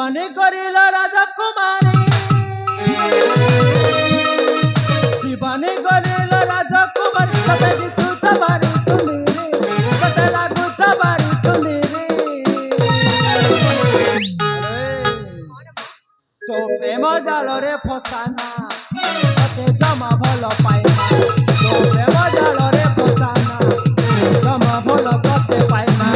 शिवानी करिल राजकुमारी शिवानी करिल राजकुमारी कते दिसु चबारी सुंदरी कते लागु चबारी सुंदरी तो प्रेम जाल रे फसाना कते जमा भल पाइना तो प्रेम जाल रे फसाना जमा भल कते पाइना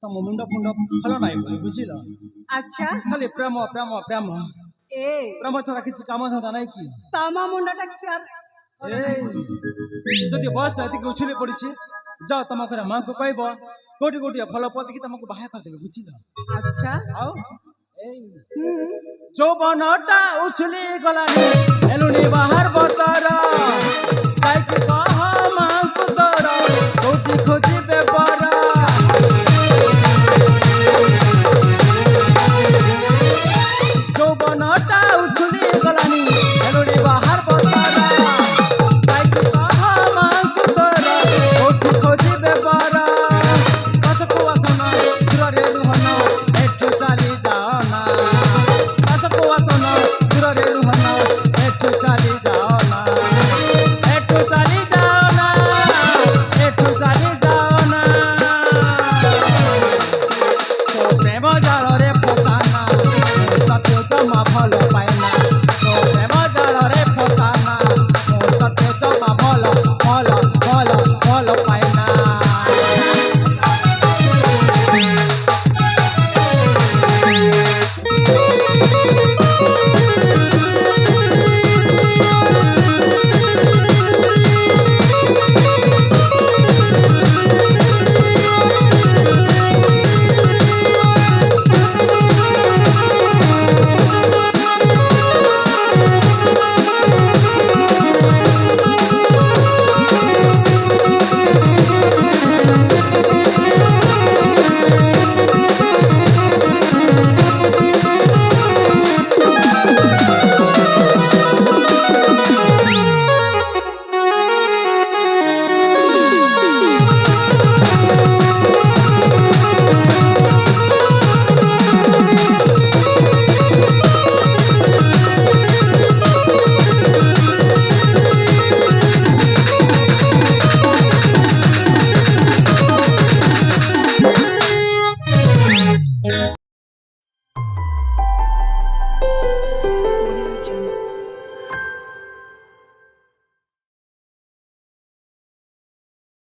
तम मुंड फुंड फल नाई बोली बुझिल अच्छा खाली प्रेम प्रेम प्रेम ए प्रेम छड़ा किछि काम धंदा नाई कि तम मुंडटा क्या ए जदि बस एति के उछली पड़िछि जाओ तम घर मां को कहबो कोटी कोटी फल पति की तुमको बाहा कर देबे बुझिल अच्छा आओ ए जो बनटा उछली गलानी एलुनी बाहर बतर